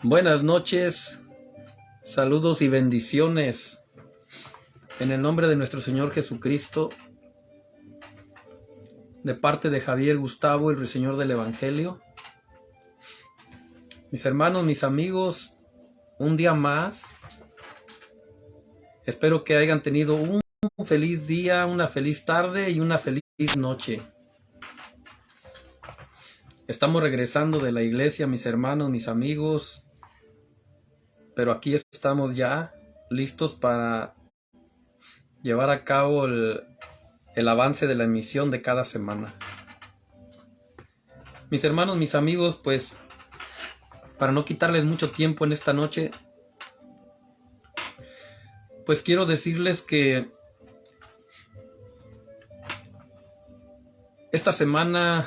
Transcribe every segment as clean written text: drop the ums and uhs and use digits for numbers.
Buenas noches, saludos y bendiciones en el nombre de nuestro Señor Jesucristo, de parte de Javier Gustavo, el Ruiseñor del Evangelio. Mis hermanos, mis amigos, un día más. Espero que hayan tenido un feliz día, una feliz tarde y una feliz noche. Estamos regresando de la iglesia, mis hermanos, mis amigos, pero aquí estamos ya listos para llevar a cabo el avance de la emisión de cada semana. Mis hermanos, mis amigos, pues para no quitarles mucho tiempo en esta noche, pues quiero decirles que esta semana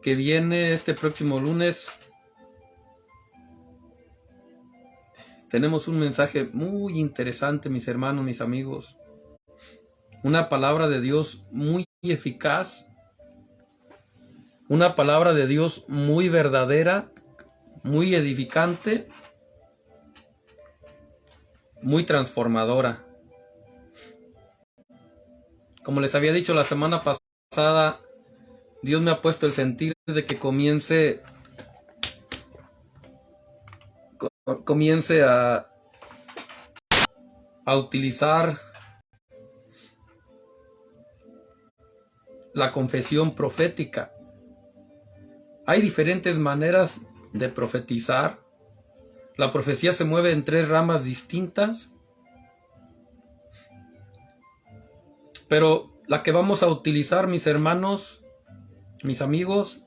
que viene, este próximo lunes, tenemos un mensaje muy interesante, mis hermanos, mis amigos. Una palabra de Dios muy eficaz. Una palabra de Dios muy verdadera, muy edificante, muy transformadora. Como les había dicho la semana pasada, Dios me ha puesto el sentir de que comience a utilizar la confesión profética. Hay diferentes maneras de profetizar. La profecía se mueve en 3 ramas distintas, pero la que vamos a utilizar, mis hermanos, mis amigos,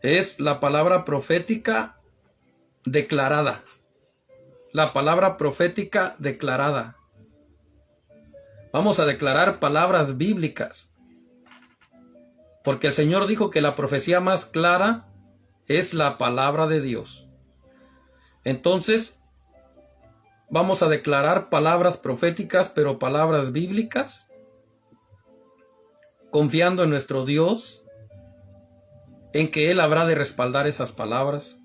es la palabra profética declarada. La palabra profética declarada. Vamos a declarar palabras bíblicas, porque el Señor dijo que la profecía más clara es la palabra de Dios. Entonces, vamos a declarar palabras proféticas, pero palabras bíblicas, confiando en nuestro Dios, en que Él habrá de respaldar esas palabras.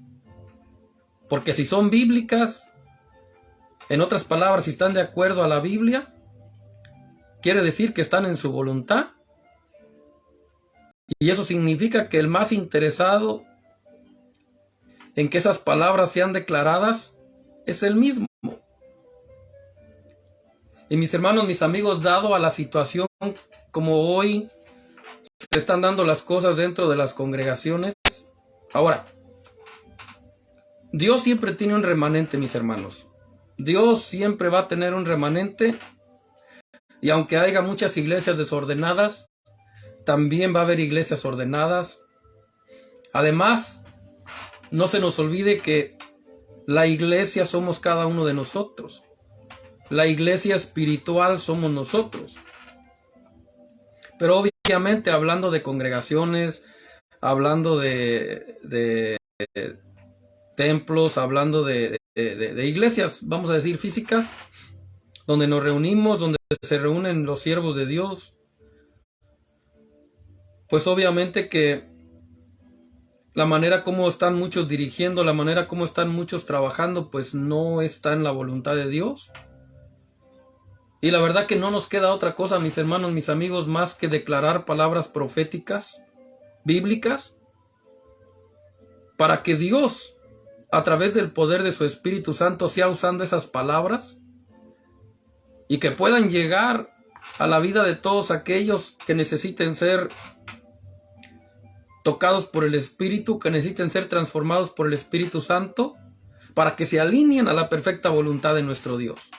Porque si son bíblicas, en otras palabras, si están de acuerdo a la Biblia, quiere decir que están en su voluntad. Y eso significa que el más interesado en que esas palabras sean declaradas es Él mismo. Y mis hermanos, mis amigos, dado a la situación como hoy se están dando las cosas dentro de las congregaciones, ahora, Dios siempre tiene un remanente, mis hermanos. Dios siempre va a tener un remanente, y aunque haya muchas iglesias desordenadas, también va a haber iglesias ordenadas. Además, no se nos olvide que la iglesia somos cada uno de nosotros. La iglesia espiritual somos nosotros. Pero obviamente hablando de congregaciones, hablando de templos, hablando de iglesias, vamos a decir físicas, donde nos reunimos, donde se reúnen los siervos de Dios, pues obviamente que la manera como están muchos dirigiendo, la manera como están muchos trabajando, pues no está en la voluntad de Dios. Y la verdad que no nos queda otra cosa, mis hermanos, mis amigos, más que declarar palabras proféticas, bíblicas, para que Dios, a través del poder de su Espíritu Santo, sea usando esas palabras y que puedan llegar a la vida de todos aquellos que necesiten ser tocados por el Espíritu, que necesiten ser transformados por el Espíritu Santo, para que se alineen a la perfecta voluntad de nuestro Dios.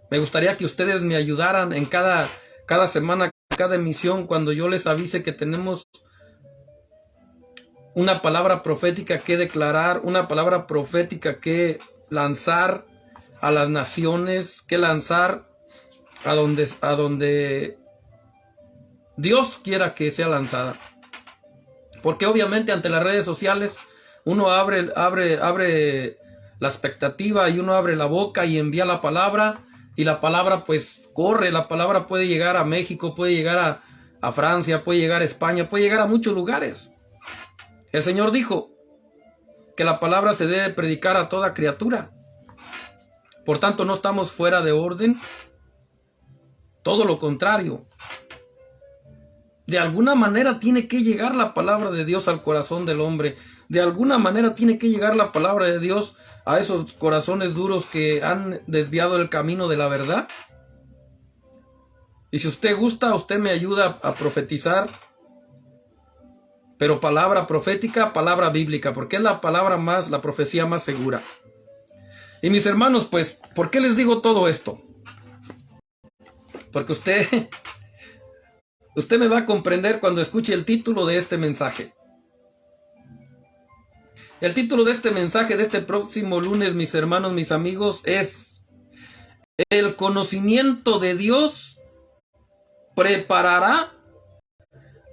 Me gustaría que ustedes me ayudaran en cada semana, cada emisión, cuando yo les avise que tenemos una palabra profética que declarar, una palabra profética que lanzar a las naciones, que lanzar a donde Dios quiera que sea lanzada. Porque obviamente ante las redes sociales uno abre la expectativa y uno abre la boca y envía la palabra, y la palabra pues corre, la palabra puede llegar a México, puede llegar a Francia, puede llegar a España, puede llegar a muchos lugares. El Señor dijo que la palabra se debe predicar a toda criatura. Por tanto, no estamos fuera de orden. Todo lo contrario. De alguna manera tiene que llegar la palabra de Dios al corazón del hombre. De alguna manera tiene que llegar la palabra de Dios a esos corazones duros que han desviado el camino de la verdad. Y si usted gusta, usted me ayuda a profetizar. Pero palabra profética, palabra bíblica, porque es la profecía más segura. Y mis hermanos, pues, ¿por qué les digo todo esto? Porque usted me va a comprender cuando escuche el título de este mensaje. El título de este mensaje de este próximo lunes, mis hermanos, mis amigos, es: el conocimiento de Dios preparará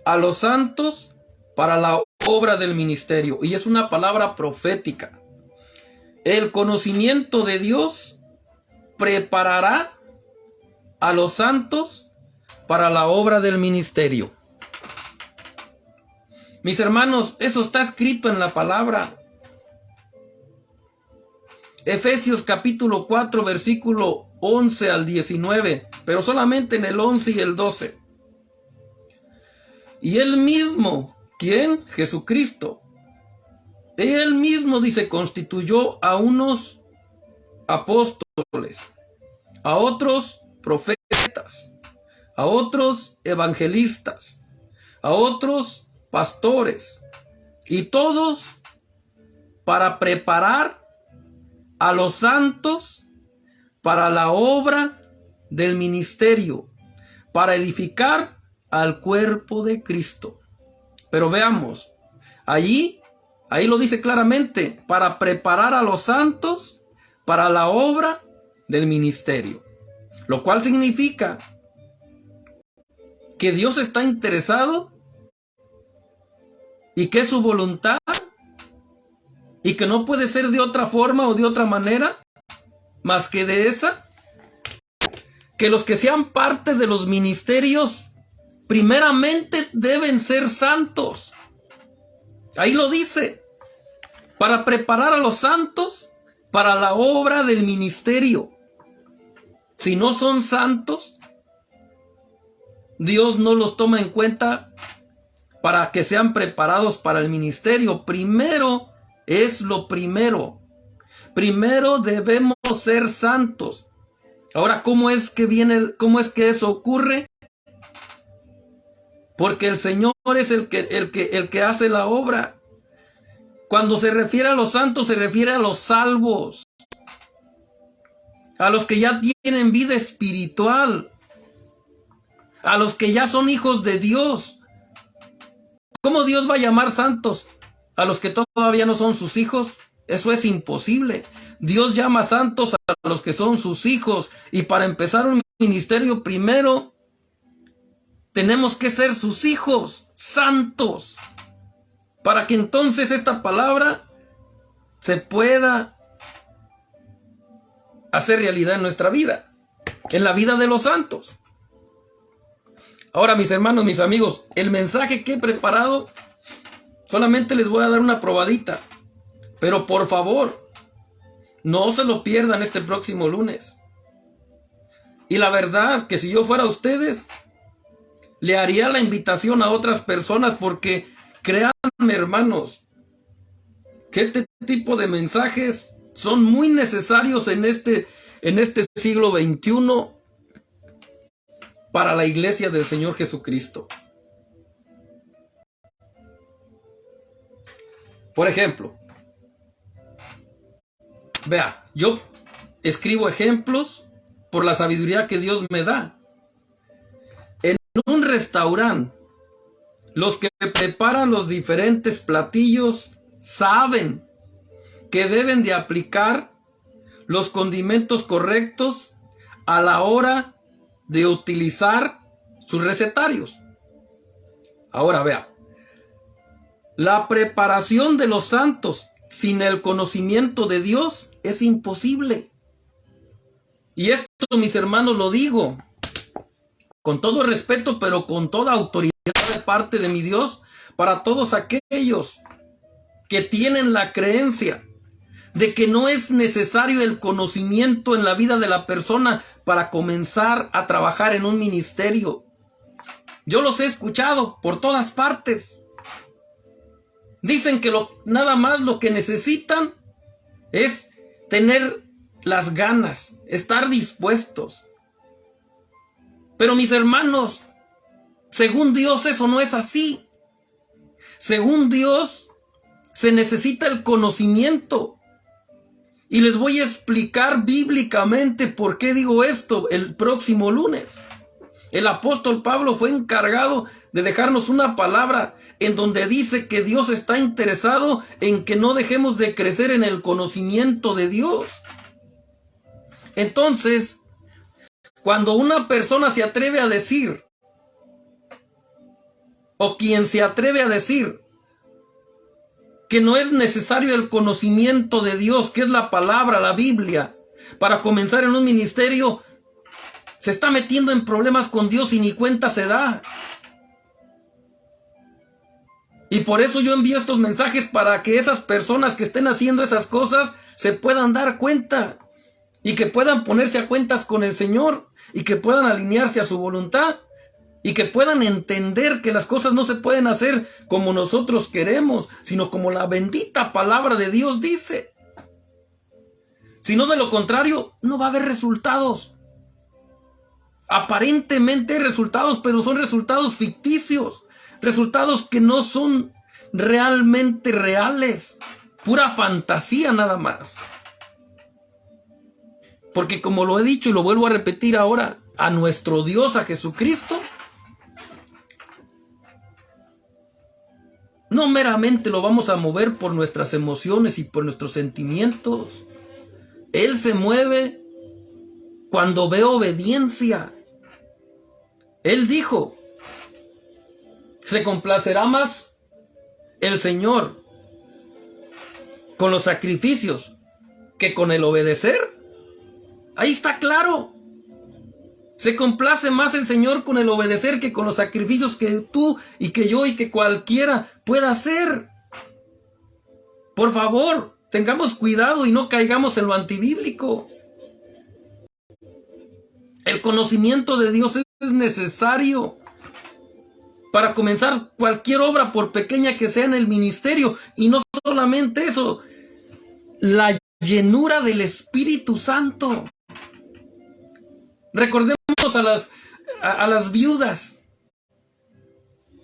a los santos para la obra del ministerio. Y es una palabra profética. El conocimiento de Dios preparará a los santos para la obra del ministerio. Mis hermanos, eso está escrito en la palabra. Efesios capítulo 4, versículo 11 al 19, pero solamente en el 11 y el 12. Y él mismo, ¿quién? Jesucristo. Él mismo, dice, constituyó a unos apóstoles, a otros profetas, a otros evangelistas, a otros pastores, y todos para preparar a los santos para la obra del ministerio, para edificar al cuerpo de Cristo. Pero veamos, ahí lo dice claramente: para preparar a los santos para la obra del ministerio. Lo cual significa que Dios está interesado y que es su voluntad y que no puede ser de otra forma o de otra manera más que de esa, que los que sean parte de los ministerios primeramente deben ser santos. Ahí lo dice: para preparar a los santos para la obra del ministerio. Si no son santos, Dios no los toma en cuenta para que sean preparados para el ministerio. Primero es lo primero. Primero debemos ser santos. Ahora, ¿cómo es que eso ocurre? Porque el Señor es el que hace la obra. Cuando se refiere a los santos, se refiere a los salvos, a los que ya tienen vida espiritual, a los que ya son hijos de Dios. ¿Cómo Dios va a llamar santos a los que todavía no son sus hijos? Eso es imposible. Dios llama santos a los que son sus hijos, y para empezar un ministerio primero tenemos que ser sus hijos santos, para que entonces esta palabra se pueda hacer realidad en nuestra vida, en la vida de los santos. Ahora, mis hermanos, mis amigos, el mensaje que he preparado, solamente les voy a dar una probadita, pero por favor, no se lo pierdan este próximo lunes. Y la verdad que si yo fuera ustedes, le haría la invitación a otras personas, porque créanme, hermanos, que este tipo de mensajes son muy necesarios en este siglo XXI para la iglesia del Señor Jesucristo. Por ejemplo, vea, yo escribo ejemplos por la sabiduría que Dios me da. En un restaurante, los que preparan los diferentes platillos saben que deben de aplicar los condimentos correctos a la hora de utilizar sus recetarios. Ahora vea, la preparación de los santos sin el conocimiento de Dios es imposible. Y esto, mis hermanos, lo digo con todo respeto, pero con toda autoridad de parte de mi Dios, para todos aquellos que tienen la creencia de que no es necesario el conocimiento en la vida de la persona para comenzar a trabajar en un ministerio. Yo los he escuchado por todas partes. Dicen que nada más lo que necesitan es tener las ganas, estar dispuestos. Pero mis hermanos, según Dios eso no es así. Según Dios se necesita el conocimiento. Y les voy a explicar bíblicamente por qué digo esto el próximo lunes. El apóstol Pablo fue encargado de dejarnos una palabra en donde dice que Dios está interesado en que no dejemos de crecer en el conocimiento de Dios. Entonces, cuando una persona se atreve a decir, o quien se atreve a decir, que no es necesario el conocimiento de Dios, que es la palabra, la Biblia, para comenzar en un ministerio, se está metiendo en problemas con Dios y ni cuenta se da. Y por eso yo envío estos mensajes para que esas personas que estén haciendo esas cosas se puedan dar cuenta y que puedan ponerse a cuentas con el Señor y que puedan alinearse a su voluntad y que puedan entender que las cosas no se pueden hacer como nosotros queremos, sino como la bendita palabra de Dios dice. Si no, de lo contrario, no va a haber resultados. Aparentemente hay resultados, pero son resultados ficticios, resultados que no son realmente reales, pura fantasía nada más. Porque como lo he dicho y lo vuelvo a repetir ahora, a nuestro Dios, a Jesucristo, no meramente lo vamos a mover por nuestras emociones y por nuestros sentimientos. Él se mueve cuando ve obediencia. Él dijo, ¿se complacerá más el Señor con los sacrificios que con el obedecer? Ahí está claro. Se complace más el Señor con el obedecer que con los sacrificios que tú y que yo y que cualquiera pueda hacer. Por favor, tengamos cuidado y no caigamos en lo antibíblico. El conocimiento de Dios es necesario para comenzar cualquier obra, por pequeña que sea en el ministerio. Y no solamente eso, la llenura del Espíritu Santo. Recordemos a las viudas.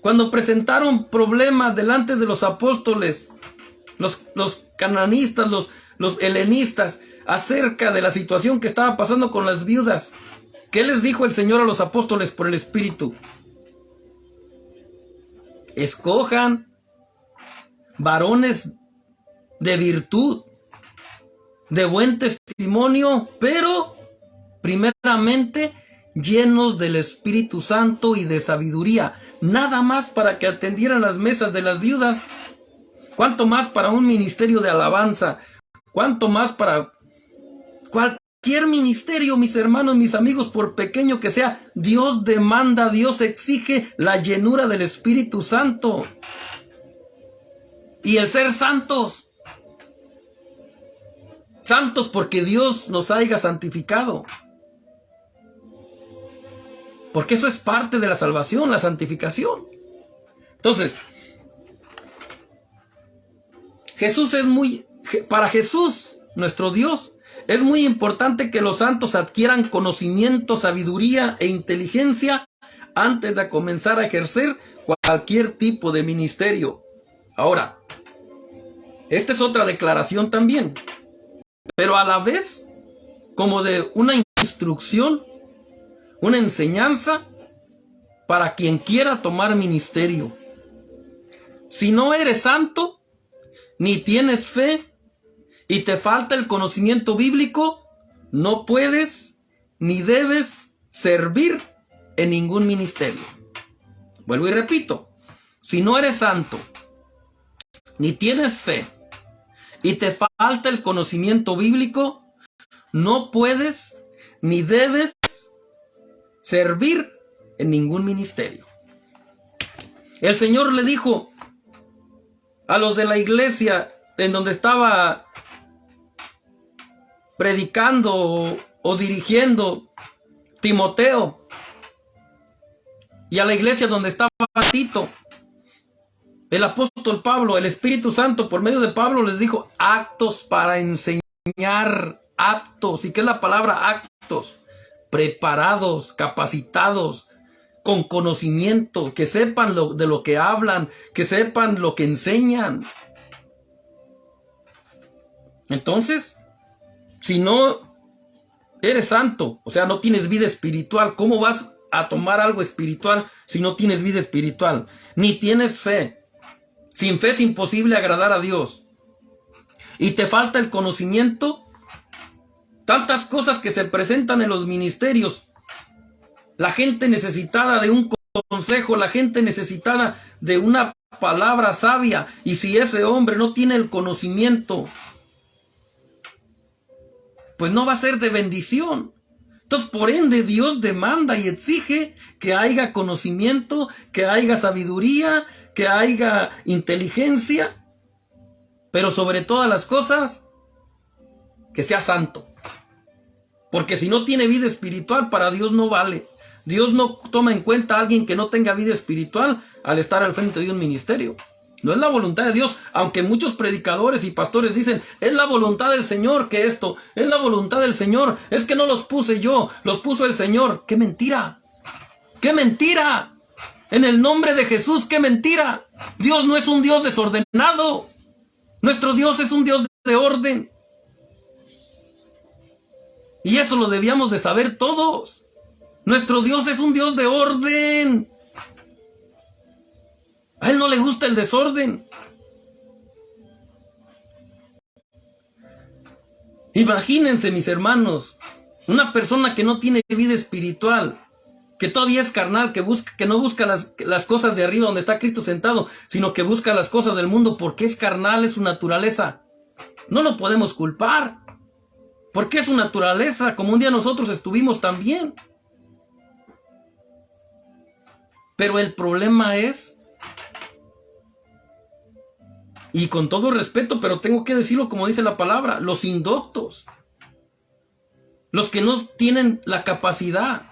Cuando presentaron problemas delante de los apóstoles, los cananistas, los helenistas, acerca de la situación que estaba pasando con las viudas, ¿qué les dijo el Señor a los apóstoles por el Espíritu? Escojan varones de virtud, de buen testimonio, pero primeramente llenos del Espíritu Santo y de sabiduría. Nada más para que atendieran las mesas de las viudas. ¿Cuánto más para un ministerio de alabanza? ¿Cuánto más para cualquier ministerio, mis hermanos, mis amigos, por pequeño que sea? Dios demanda, Dios exige la llenura del Espíritu Santo. Y el ser santos. Santos porque Dios nos haya santificado. Porque eso es parte de la salvación, la santificación. Entonces, para Jesús, nuestro Dios, es muy importante que los santos adquieran conocimiento, sabiduría e inteligencia antes de comenzar a ejercer cualquier tipo de ministerio. Ahora, esta es otra declaración también, pero a la vez como de una instrucción, una enseñanza para quien quiera tomar ministerio. Si no eres santo, ni tienes fe, y te falta el conocimiento bíblico, no puedes ni debes servir en ningún ministerio. Vuelvo y repito, si no eres santo, ni tienes fe, y te falta el conocimiento bíblico, no puedes ni debes servir en ningún ministerio. El Señor le dijo, a los de la iglesia en donde estaba predicando o dirigiendo Timoteo, y a la iglesia donde estaba Tito, el apóstol Pablo, el Espíritu Santo por medio de Pablo les dijo: aptos para enseñar, aptos. ¿Y qué es la palabra aptos? Preparados, capacitados, con conocimiento, que sepan de lo que hablan, que sepan lo que enseñan. Entonces, si no eres santo, o sea, no tienes vida espiritual, ¿cómo vas a tomar algo espiritual si no tienes vida espiritual? Ni tienes fe. Sin fe es imposible agradar a Dios. Y te falta el conocimiento. Tantas cosas que se presentan en los ministerios. La gente necesitada de un consejo, la gente necesitada de una palabra sabia. Y si ese hombre no tiene el conocimiento, pues no va a ser de bendición. Entonces, por ende, Dios demanda y exige que haya conocimiento, que haya sabiduría, que haya inteligencia, pero sobre todas las cosas, que sea santo. Porque si no tiene vida espiritual, para Dios no vale. Dios no toma en cuenta a alguien que no tenga vida espiritual al estar al frente de un ministerio. No es la voluntad de Dios, aunque muchos predicadores y pastores dicen: es la voluntad del Señor que esto, es la voluntad del Señor, es que no los puse yo, los puso el Señor. ¡Qué mentira! ¡Qué mentira! En el nombre de Jesús, ¡qué mentira! Dios no es un Dios desordenado. Nuestro Dios es un Dios de orden. Y eso lo debíamos de saber todos. Nuestro Dios es un Dios de orden. A Él no le gusta el desorden. Imagínense, mis hermanos, una persona que no tiene vida espiritual, que todavía es carnal, que no busca las cosas de arriba donde está Cristo sentado, sino que busca las cosas del mundo porque es carnal, es su naturaleza. No lo podemos culpar, porque es su naturaleza, como un día nosotros estuvimos también. Pero el problema es, y con todo respeto, pero tengo que decirlo como dice la palabra, los indoctos, los que no tienen la capacidad,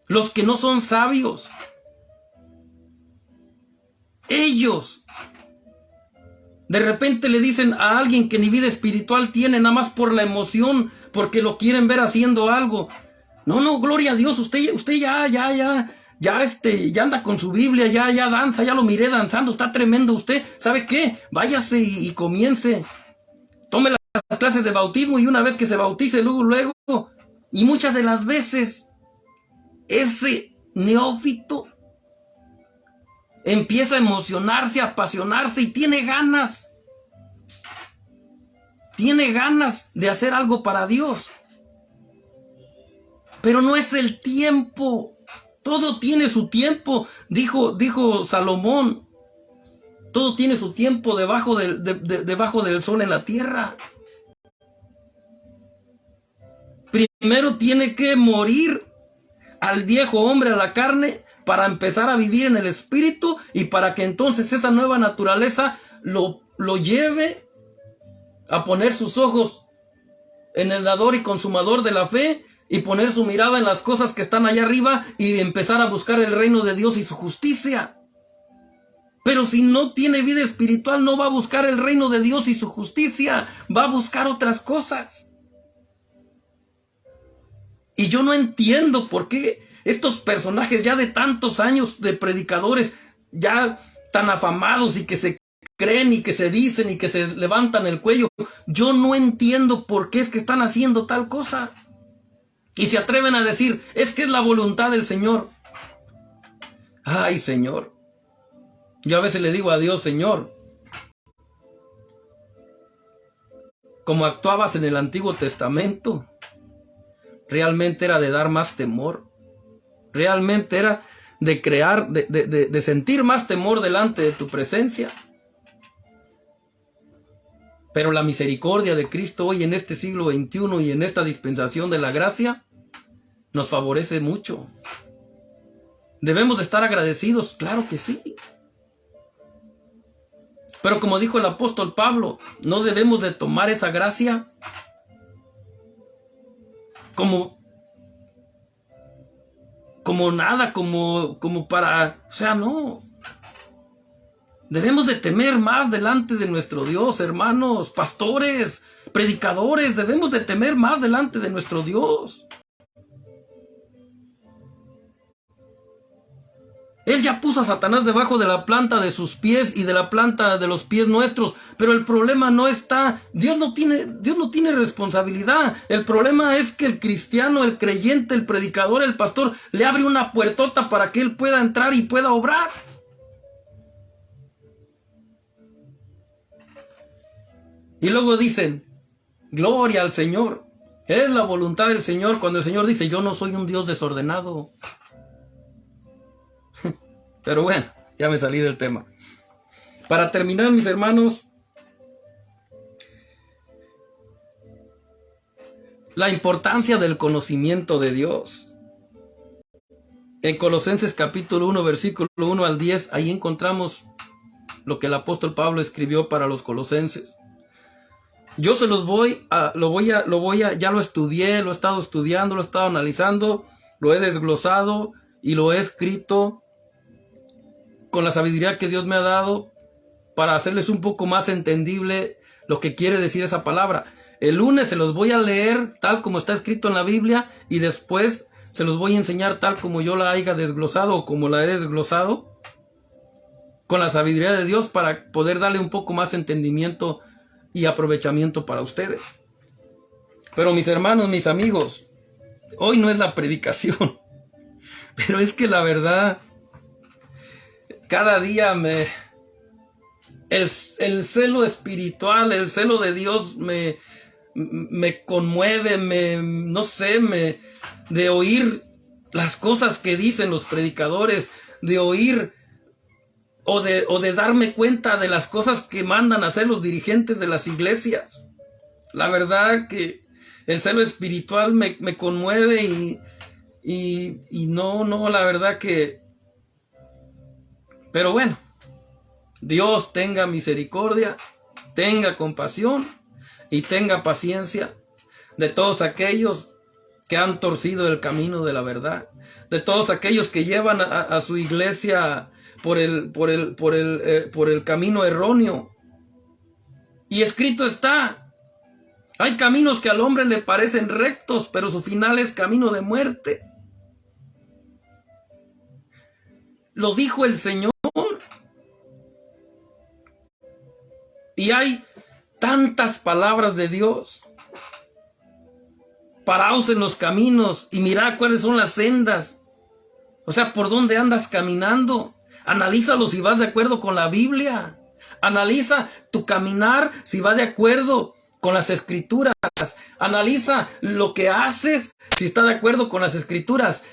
los que no son sabios, ellos de repente le dicen a alguien que ni vida espiritual tiene, nada más por la emoción, porque lo quieren ver haciendo algo: no, gloria a Dios, usted ya anda con su Biblia, ya danza, ya lo miré danzando, está tremendo usted. ¿Sabe qué? Váyase y comience. Tome las clases de bautismo y una vez que se bautice, luego. Y muchas de las veces, ese neófito empieza a emocionarse, a apasionarse y tiene ganas. Tiene ganas de hacer algo para Dios. Pero no es el tiempo. Todo tiene su tiempo, dijo Salomón. Todo tiene su tiempo debajo del sol en la tierra. Primero tiene que morir al viejo hombre, a la carne, para empezar a vivir en el espíritu y para que entonces esa nueva naturaleza lo lleve a poner sus ojos en el dador y consumador de la fe y poner su mirada en las cosas que están allá arriba y empezar a buscar el reino de Dios y su justicia. Pero si no tiene vida espiritual, no va a buscar el reino de Dios y su justicia, va a buscar otras cosas. Y yo no entiendo por qué estos personajes ya de tantos años de predicadores, ya tan afamados y que se creen y que se dicen y que se levantan el cuello, yo no entiendo por qué es que están haciendo tal cosa. Y se atreven a decir: es que es la voluntad del Señor. Ay, Señor. Yo a veces le digo a Dios: Señor, como actuabas en el Antiguo Testamento, realmente era de dar más temor. Realmente era de crear, de sentir más temor delante de tu presencia. Pero la misericordia de Cristo hoy en este siglo XXI y en esta dispensación de la gracia nos favorece mucho. ¿Debemos estar agradecidos? Claro que sí. Pero como dijo el apóstol Pablo, no debemos de tomar esa gracia como nada, como para, o sea, no. Debemos de temer más delante de nuestro Dios, hermanos, pastores, predicadores, debemos de temer más delante de nuestro Dios. Él ya puso a Satanás debajo de la planta de sus pies y de la planta de los pies nuestros, pero el problema no está, Dios no tiene responsabilidad. El problema es que el cristiano, el creyente, el predicador, el pastor, le abre una puertota para que él pueda entrar y pueda obrar. Y luego dicen, gloria al Señor. Es la voluntad del Señor cuando el Señor dice, yo no soy un Dios desordenado. Pero bueno, ya me salí del tema. Para terminar, mis hermanos, la importancia del conocimiento de Dios. En Colosenses capítulo 1, versículo 1 al 10, ahí encontramos lo que el apóstol Pablo escribió para los colosenses. Yo se los ya lo estudié, lo he estado estudiando, lo he estado analizando, lo he desglosado y lo he escrito con la sabiduría que Dios me ha dado para hacerles un poco más entendible lo que quiere decir esa palabra. El lunes se los voy a leer tal como está escrito en la Biblia y después se los voy a enseñar tal como yo la haya desglosado o como la he desglosado con la sabiduría de Dios para poder darle un poco más entendimiento y aprovechamiento para ustedes. Pero mis hermanos, mis amigos, hoy no es la predicación, pero es que la verdad, cada día el celo espiritual, el celo de Dios me conmueve, de oír las cosas que dicen los predicadores, de oír o de darme cuenta de las cosas que mandan a hacer los dirigentes de las iglesias. La verdad que el celo espiritual me conmueve y no, la verdad que... Pero bueno, Dios tenga misericordia, tenga compasión y tenga paciencia de todos aquellos que han torcido el camino de la verdad, de todos aquellos que llevan a su iglesia por el camino erróneo. Y escrito está, hay caminos que al hombre le parecen rectos, pero su final es camino de muerte. Lo dijo el Señor. Y hay tantas palabras de Dios. Paraos en los caminos y mirad cuáles son las sendas. O sea, ¿por dónde andas caminando? Analízalo si vas de acuerdo con la Biblia. Analiza tu caminar si va de acuerdo con las Escrituras. Analiza lo que haces si está de acuerdo con las Escrituras.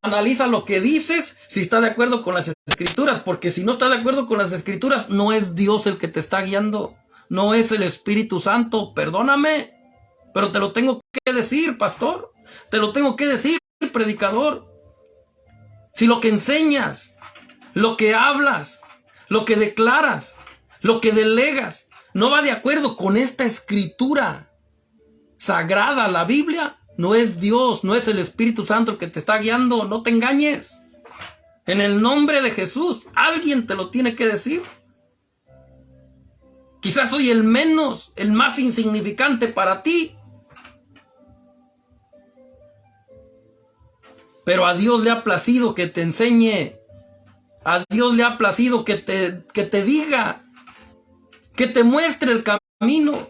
Analiza lo que dices si está de acuerdo con las Escrituras, porque si no está de acuerdo con las Escrituras, no es Dios el que te está guiando, no es el Espíritu Santo, perdóname, pero te lo tengo que decir, pastor, te lo tengo que decir, predicador. Si lo que enseñas, lo que hablas, lo que declaras, lo que delegas, no va de acuerdo con esta Escritura sagrada, la Biblia, no es Dios, no es el Espíritu Santo el que te está guiando, no te engañes. En el nombre de Jesús, alguien te lo tiene que decir. Quizás soy el más insignificante para ti. Pero a Dios le ha placido que te enseñe. A Dios le ha placido que te diga, que te muestre el camino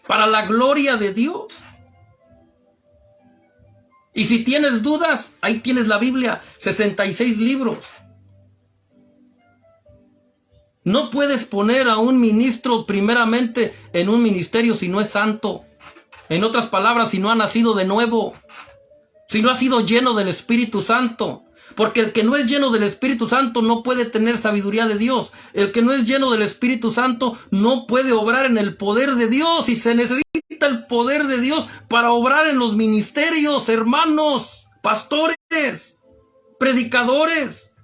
para la gloria de Dios. Y si tienes dudas, ahí tienes la Biblia, 66 libros. No puedes poner a un ministro primeramente en un ministerio si no es santo. En otras palabras, si no ha nacido de nuevo, si no ha sido lleno del Espíritu Santo. Porque el que no es lleno del Espíritu Santo no puede tener sabiduría de Dios. El que no es lleno del Espíritu Santo no puede obrar en el poder de Dios. Y se necesita el poder de Dios para obrar en los ministerios, hermanos, pastores, predicadores.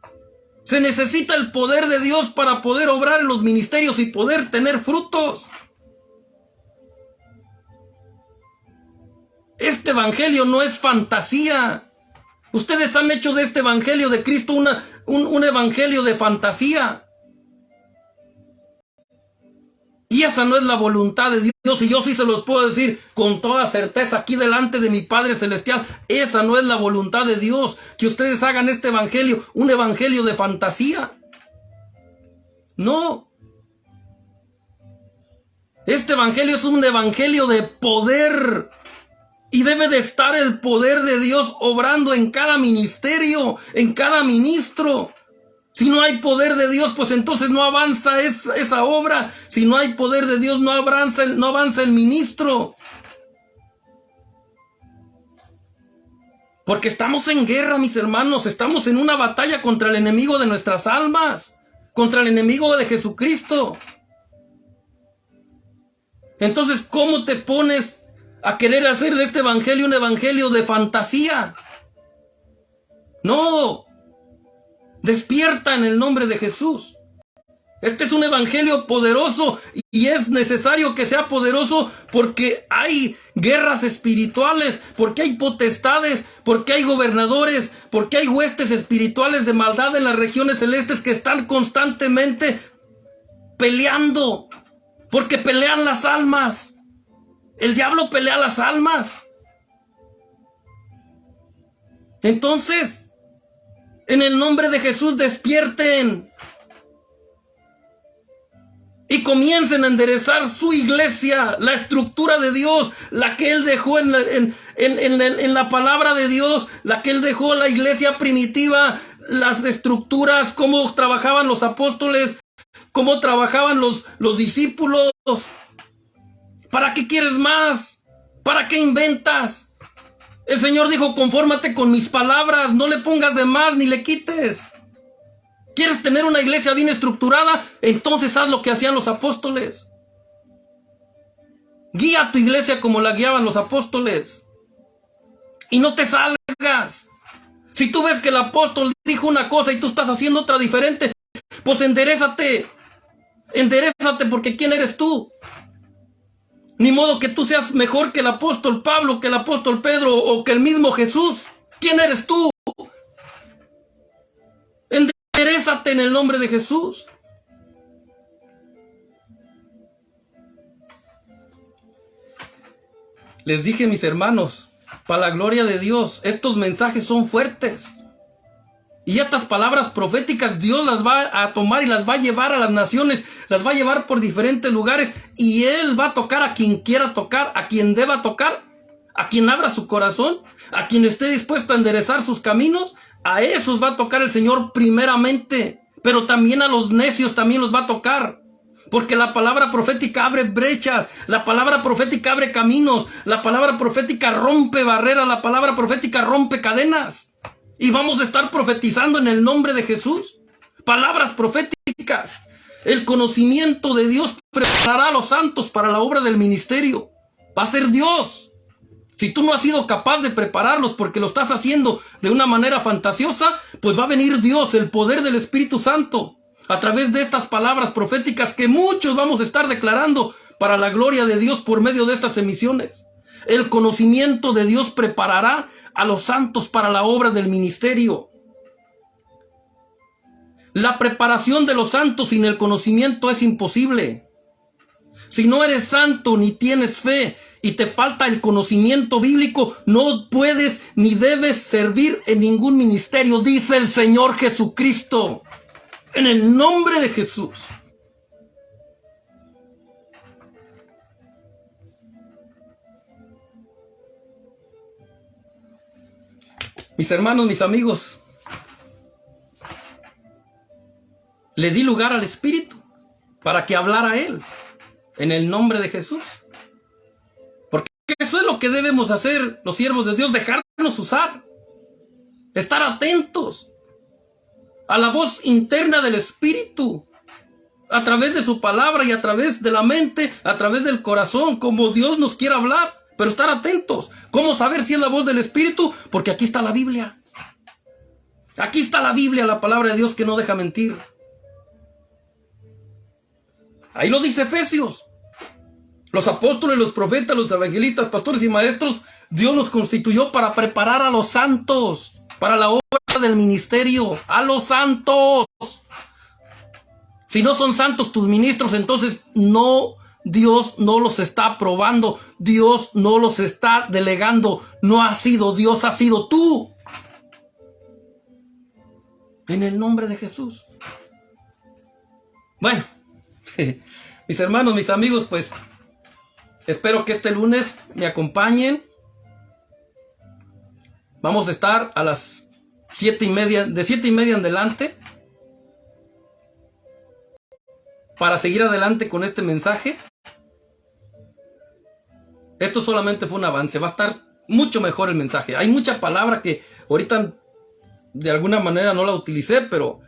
Se necesita el poder de Dios para poder obrar en los ministerios y poder tener frutos. Este evangelio no es fantasía. Ustedes han hecho de este evangelio de Cristo un evangelio de fantasía. Y esa no es la voluntad de Dios. Y yo sí se los puedo decir con toda certeza aquí delante de mi Padre Celestial. Esa no es la voluntad de Dios. Que ustedes hagan este evangelio un evangelio de fantasía. No. Este evangelio es un evangelio de poder. Y debe de estar el poder de Dios obrando en cada ministerio, en cada ministro. Si no hay poder de Dios, pues entonces no avanza esa obra. Si no hay poder de Dios, no avanza el ministro. Porque estamos en guerra, mis hermanos. Estamos en una batalla contra el enemigo de nuestras almas. Contra el enemigo de Jesucristo. Entonces, ¿cómo te pones a querer hacer de este evangelio un evangelio de fantasía? No. Despierta en el nombre de Jesús. Este es un evangelio poderoso y es necesario que sea poderoso porque hay guerras espirituales, porque hay potestades, porque hay gobernadores, porque hay huestes espirituales de maldad en las regiones celestes que están constantemente peleando, porque pelean las almas. El diablo pelea las almas. Entonces, en el nombre de Jesús, despierten y comiencen a enderezar su iglesia, la estructura de Dios, la que Él dejó en la palabra de Dios, la que Él dejó, la iglesia primitiva, las estructuras, cómo trabajaban los apóstoles, cómo trabajaban los discípulos. ¿Para qué quieres más? ¿Para qué inventas? El Señor dijo, confórmate con mis palabras, no le pongas de más ni le quites. ¿Quieres tener una iglesia bien estructurada? Entonces haz lo que hacían los apóstoles. Guía a tu iglesia como la guiaban los apóstoles. Y no te salgas. Si tú ves que el apóstol dijo una cosa y tú estás haciendo otra diferente, pues enderézate. Enderézate, porque ¿quién eres tú? Ni modo que tú seas mejor que el apóstol Pablo, que el apóstol Pedro o que el mismo Jesús. ¿Quién eres tú? Enderézate en el nombre de Jesús. Les dije, mis hermanos, para la gloria de Dios, estos mensajes son fuertes. Y estas palabras proféticas Dios las va a tomar y las va a llevar a las naciones, las va a llevar por diferentes lugares y Él va a tocar a quien quiera tocar, a quien deba tocar, a quien abra su corazón, a quien esté dispuesto a enderezar sus caminos. A esos va a tocar el Señor primeramente, pero también a los necios también los va a tocar. Porque la palabra profética abre brechas, la palabra profética abre caminos, la palabra profética rompe barreras, la palabra profética rompe cadenas. Y vamos a estar profetizando en el nombre de Jesús. Palabras proféticas. El conocimiento de Dios preparará a los santos para la obra del ministerio. Va a ser Dios. Si tú no has sido capaz de prepararlos porque lo estás haciendo de una manera fantasiosa, pues va a venir Dios, el poder del Espíritu Santo, a través de estas palabras proféticas que muchos vamos a estar declarando para la gloria de Dios por medio de estas emisiones. El conocimiento de Dios preparará a los santos para la obra del ministerio. La preparación de los santos sin el conocimiento es imposible. Si no eres santo ni tienes fe y te falta el conocimiento bíblico, no puedes ni debes servir en ningún ministerio, dice el Señor Jesucristo. En el nombre de Jesús. Mis hermanos, mis amigos, le di lugar al Espíritu para que hablara Él en el nombre de Jesús. Porque eso es lo que debemos hacer los siervos de Dios, dejarnos usar, estar atentos a la voz interna del Espíritu, a través de su palabra y a través de la mente, a través del corazón, como Dios nos quiera hablar. Pero estar atentos. ¿Cómo saber si es la voz del Espíritu? Porque aquí está la Biblia. Aquí está la Biblia, la palabra de Dios que no deja mentir. Ahí lo dice Efesios. Los apóstoles, los profetas, los evangelistas, pastores y maestros, Dios los constituyó para preparar a los santos, para la obra del ministerio, a los santos. Si no son santos tus ministros, entonces no, Dios no los está aprobando, Dios no los está delegando, no ha sido Dios, ha sido tú. En el nombre de Jesús. Bueno, mis hermanos, mis amigos, pues espero que este lunes me acompañen. Vamos a estar a las 7:30, de 7:30 en adelante, para seguir adelante con este mensaje. Esto solamente fue un avance, va a estar mucho mejor el mensaje. Hay mucha palabra que ahorita de alguna manera no la utilicé, pero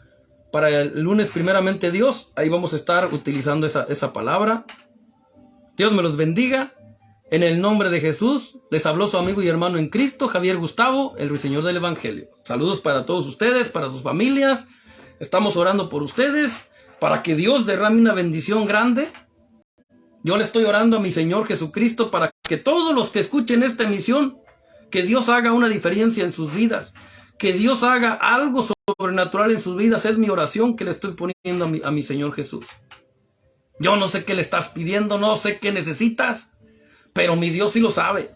para el lunes, primeramente Dios, ahí vamos a estar utilizando esa palabra. Dios me los bendiga. En el nombre de Jesús, les habló su amigo y hermano en Cristo, Javier Gustavo, el ruiseñor del Evangelio. Saludos para todos ustedes, para sus familias. Estamos orando por ustedes, para que Dios derrame una bendición grande. Yo le estoy orando a mi Señor Jesucristo para que todos los que escuchen esta emisión, que Dios haga una diferencia en sus vidas, que Dios haga algo sobrenatural en sus vidas. Es mi oración que le estoy poniendo a mi Señor Jesús. Yo no sé qué le estás pidiendo, no sé qué necesitas, pero mi Dios sí lo sabe.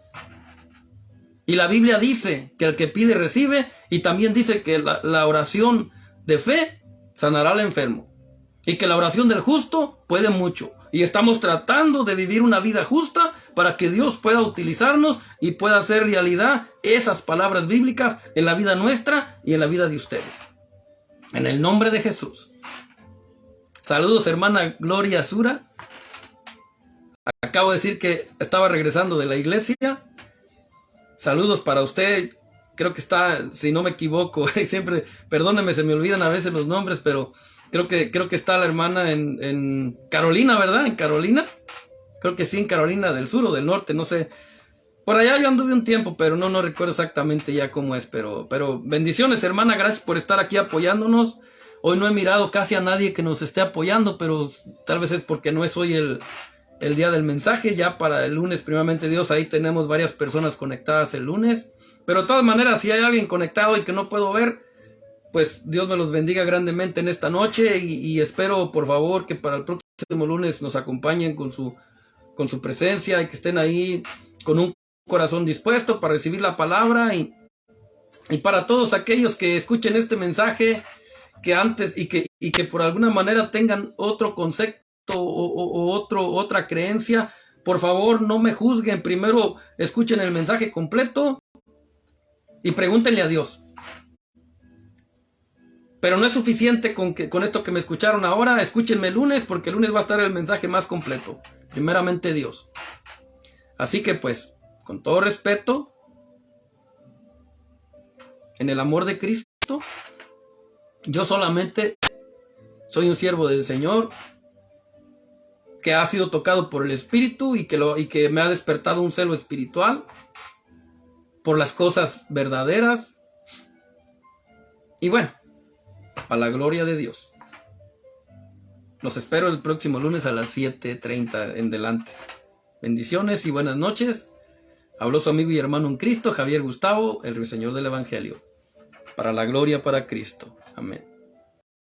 Y la Biblia dice que el que pide recibe, y también dice que la oración de fe sanará al enfermo, y que la oración del justo puede mucho. Y estamos tratando de vivir una vida justa para que Dios pueda utilizarnos y pueda hacer realidad esas palabras bíblicas en la vida nuestra y en la vida de ustedes. En el nombre de Jesús. Saludos, hermana Gloria Sura. Acabo de decir que estaba regresando de la iglesia. Saludos para usted. Creo que está, si no me equivoco, siempre, perdóneme, se me olvidan a veces los nombres, pero creo que está la hermana en Carolina, ¿verdad? En Carolina. Creo que sí, en Carolina del Sur o del Norte, no sé. Por allá yo anduve un tiempo, pero no recuerdo exactamente ya cómo es. Pero bendiciones, hermana, gracias por estar aquí apoyándonos. Hoy no he mirado casi a nadie que nos esté apoyando, pero tal vez es porque no es hoy el día del mensaje. Ya para el lunes, primeramente Dios, ahí tenemos varias personas conectadas el lunes. Pero de todas maneras, si hay alguien conectado y que no puedo ver, pues Dios me los bendiga grandemente en esta noche. Y espero, por favor, que para el próximo lunes nos acompañen con su presencia y que estén ahí con un corazón dispuesto para recibir la palabra. Y para todos aquellos que escuchen este mensaje, que antes y que por alguna manera tengan otro concepto o otra creencia, por favor no me juzguen. Primero escuchen el mensaje completo y pregúntenle a Dios. Pero no es suficiente con esto que me escucharon ahora. Escúchenme el lunes, porque el lunes va a estar el mensaje más completo. Primeramente Dios. Así que pues, con todo respeto, en el amor de Cristo, yo solamente soy un siervo del Señor que ha sido tocado por el Espíritu y que me ha despertado un celo espiritual por las cosas verdaderas. Y bueno, a la gloria de Dios. Los espero el próximo lunes a las 7:30 en adelante. Bendiciones y buenas noches. Habló su amigo y hermano en Cristo, Javier Gustavo, el ruiseñor del Evangelio. Para la gloria para Cristo. Amén.